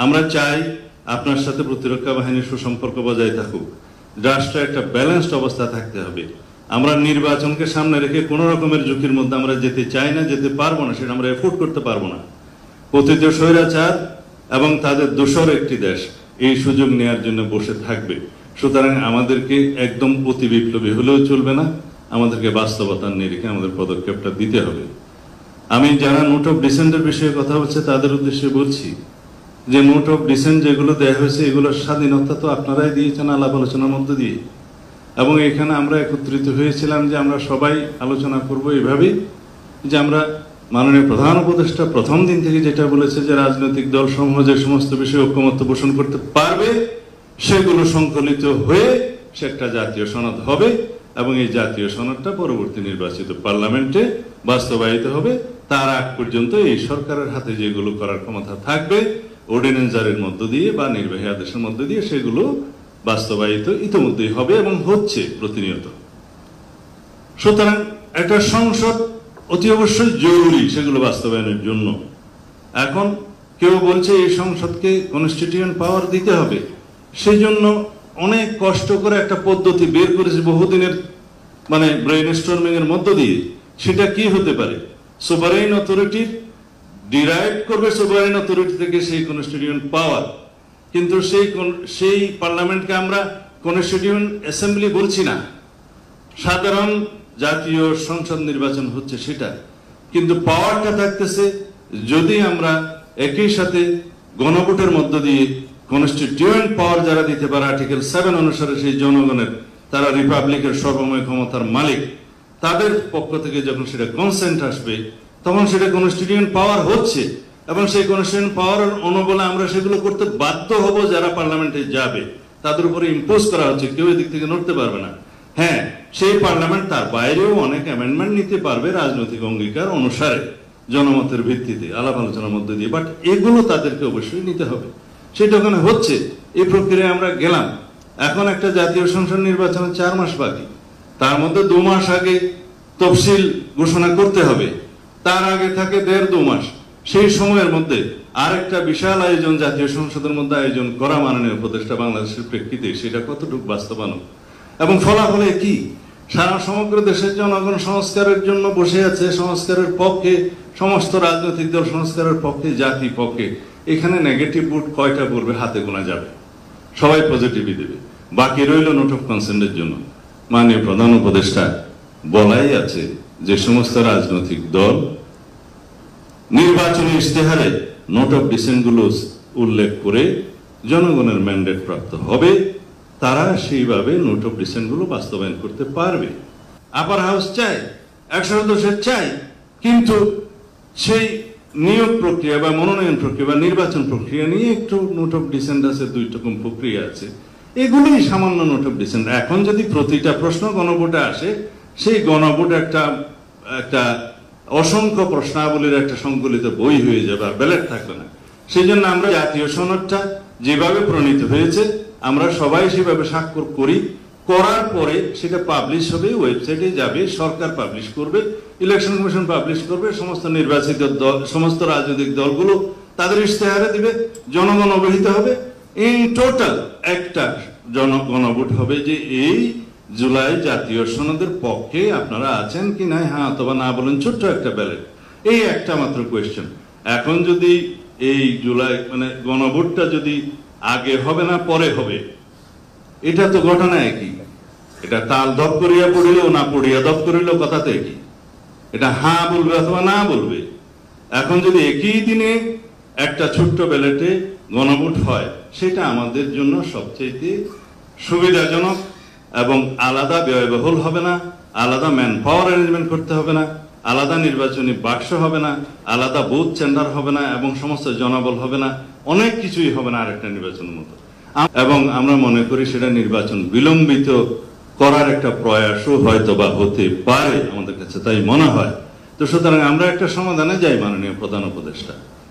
আমরা চাই আপনার সাথে প্রতিরক্ষা বাহিনীর সুসম্পর্ক বজায় থাকুক, রাষ্ট্রে একটা ব্যালেন্সড অবস্থা থাকতে হবে। আমরা নির্বাচনকে সামনে রেখে কোনো রকমের ঝুঁকির মধ্যে আমরা যেতে চাই না, যেতে পারবো না, সেটা আমরা এফোর্ড করতে পারবো না। পতিত স্বৈরাচার এবং তাদের দোসর একটি দেশ এই সুযোগ নেওয়ার জন্য বসে থাকবে। সুতরাং আমাদেরকে একদম অতি বিপ্লবী হলেও চলবে না, আমাদেরকে বাস্তবতার নিরিখে আমাদের পদক্ষেপটা দিতে হবে। আমি যারা নোট অফ ডিসেন্টের বিষয়ে কথা বলছে তাদের উদ্দেশ্যে বলছি যে নোট অফ ডিসেন্ট যেগুলো দেওয়া হয়েছে এগুলোর স্বাধীনতা তো আপনারাই দিয়েছেন আলাপ আলোচনার মধ্যে দিয়ে, এবং এখানে আমরা একত্রিত হয়েছিলাম যে আমরা সবাই আলোচনা করব এভাবেই যে আমরা মাননীয় প্রধান উপদেষ্টা প্রথম দিন থেকে যেটা বলেছে যে রাজনৈতিক দল সমূহ যে সমস্ত বিষয়ে ঐক্যমত্য পোষণ করতে পারবে সেগুলো সংকলিত হয়ে সে একটা জাতীয় সনদ হবে, এবং এই জাতীয় সনদটা পরবর্তী নির্বাচিত পার্লামেন্টে বাস্তবায়িত হবে। তার আগ পর্যন্ত এই সরকারের হাতে যেগুলো করার ক্ষমতা থাকবে অর্ডিন্যান্স জারির মধ্য দিয়ে বা নির্বাহী আদেশের মধ্য দিয়ে সেগুলো বাস্তবায়িত ইতিমধ্যেই হবে এবং হচ্ছে প্রতিনিয়ত। সুতরাং একটা সংসদ অতি অবশ্যই জরুরি সেগুলো বাস্তবায়নের জন্য। এখন কেউ বলছে এই সংসদকে কনস্টিটিউয়েন্ট পাওয়ার দিতে হবে, সেই জন্য অনেক কষ্ট করে একটা পদ্ধতি বের করেছে বহুদিনের ব্রেইনস্টর্মিং এর মধ্য দিয়ে। সেটা কি হতে পারে? সোভারেইন অথরিটির ডিরাইভ করবে সোভারেইন অথরিটি থেকে সেই কনস্টিটিউয়েন্ট পাওয়ার, কিন্তু সেই পার্লামেন্টকে আমরা কনস্টিটিউয়েন্ট অ্যাসেম্বলি বলছি না, সাধারণ জাতীয় সংসদ নির্বাচন হচ্ছে সেটা, কিন্তু পাওয়ারটা থাকতেছে যদি আমরা একই সাথে গণভোটের মধ্য দিয়ে কনস্টিটিউয়েন্ট পাওয়ার যারা দিতে পারে আর্টিকেল 7 অনুসারে সেই জনগণের, তারা রিপাবলিকের সর্বময় ক্ষমতার মালিক, তাদের পক্ষ থেকে যখন সেটা কনসেন্ট আসবে তখন সেটা কনস্টিটিউয়েন্ট পাওয়ার হচ্ছে, এবং সেই কনস্টিটিউয়েন্ট পাওয়ার অনুবলে আমরা সেগুলো করতে বাধ্য হব। যারা পার্লামেন্টে যাবে তাদের উপরে ইম্পোজ করা হচ্ছে, কেউ এদিক থেকে নড়তে পারবে না। হ্যাঁ, সেই পার্লামেন্ট তার বাইরেও অনেক অ্যামেন্ডমেন্ট নিতে পারবে রাজনৈতিক অঙ্গীকার অনুসারে, জনমতের ভিত্তিতে, আলাপ আলোচনার মধ্যে দিয়ে, বাট এগুলো তাদেরকে অবশ্যই নিতে হবে। সেটা ওখানে হচ্ছে, এই প্রক্রিয়ায় আমরা গেলাম। এখন একটা জাতীয় সংসদ নির্বাচনের 4 মাস বাকি, তার মধ্যে 2 মাস আগে তফসিল ঘোষণা করতে হবে, তার আগে থাকে 1.5-2 মাস। সেই সময়ের মধ্যে আরেকটা বিশাল আয়োজন জাতীয় সংসদের মধ্যে আয়োজন করা মাননীয় উপদেষ্টা বাংলাদেশের প্রেক্ষিতে সেটা কতটুকু বাস্তবায়ন এবং ফলাফলে কি? সারা সমগ্র দেশের জনগণ সংস্কারের জন্য বসে আছে, সংস্কারের পক্ষে, সমস্ত রাজনৈতিক দল সংস্কারের পক্ষে, জাতি পক্ষে। এখানে নেগেটিভ ভোট কয়টা পড়বে হাতে গোনা যাবে, সবাই পজিটিভই দেবে। বাকি রইল নোট অফ কনসেন্টের জন্য। মাননীয় প্রধান উপদেষ্টা বলাই আছে যে সমস্ত রাজনৈতিক দল নির্বাচনী ইশতেহারে নোট অফ ডিসেন্ট গুলো উল্লেখ করে জনগণের ম্যান্ডেট প্রাপ্ত হবে, তারা সেইভাবে নোট অফ ডিসেন্ট গুলো বাস্তবায়ন করতে পারবে। আপার হাউস চাই, 100 সদস্যের চাই, কিন্তু সেই নিয়োগ প্রক্রিয়া বা মনোনয়ন প্রক্রিয়া বা নির্বাচন প্রক্রিয়া নিয়ে একটু নোট অফ ডিসেন্ট আছে, 2 রকম প্রক্রিয়া আছে, এগুলোই সামান্য নোট অফ ডিসেন্ট। এখন যদি প্রতিটা প্রশ্ন গণভোটে আসে, সেই গণভোট একটা অসংখ্য প্রশ্নাবলীর একটা সংকলিত বই হয়ে যাবে, আর ব্যালট থাকবে না। সেই জন্য আমরা জাতীয় সনদটা যেভাবে প্রণীত হয়েছে আমরা সবাই সেভাবে স্বাক্ষর করি, করার পরে সেটা পাবলিশ হবে, ওয়েবসাইটে যাবে, সরকার পাবলিশ করবে, ইলেকশন কমিশন পাবলিশ করবে, সমস্ত নির্বাচিত দল, সমস্ত রাজনৈতিক দলগুলো তাদের ইশতেহারে দিবে, জনগণ অবহিত হবে। ইন টোটাল একটা গণভোট হবে যে এই জুলাই জাতীয় সনদের পক্ষে আপনারা আছেন কি না, হ্যাঁ অথবা না বলেন, ছোট্ট একটা ব্যালট, এই একটা মাত্র কোয়েশ্চেন। এখন যদি এই জুলাই গণভোটটা যদি আগে হবে না পরে হবে, এটা তো ঘটনা একই, এটা তাল ধপ করিয়া পড়িলেও না পড়িয়া ধপ করিলেও কথা তো একই, এটা হ্যাঁ বলবে অথবা না বলবে। এখন যদি একই দিনে একটা ছোট্ট ব্যালটে গণভোট হয়, সেটা আমাদের জন্য সবচেয়ে সুবিধাজনক এবং আলাদা ব্যয়বহুল হবে না, আলাদা ম্যান পাওয়ার অ্যারেঞ্জমেন্ট করতে হবে না, আলাদা নির্বাচনী বাক্স হবে না, আলাদা বুথ চেম্বার হবে না, এবং সমস্ত জনবল হবে না, অনেক কিছুই হবে না আরেকটা নির্বাচনের মতো। এবং আমরা মনে করি সেটা নির্বাচন বিলম্বিত করার একটা প্রয়াসও হয়তো বা হতে পারে, আমাদের কাছে তাই মনে হয়। তো সুতরাং আমরা একটা সমাধানে যাই মাননীয় প্রধান উপদেষ্টা।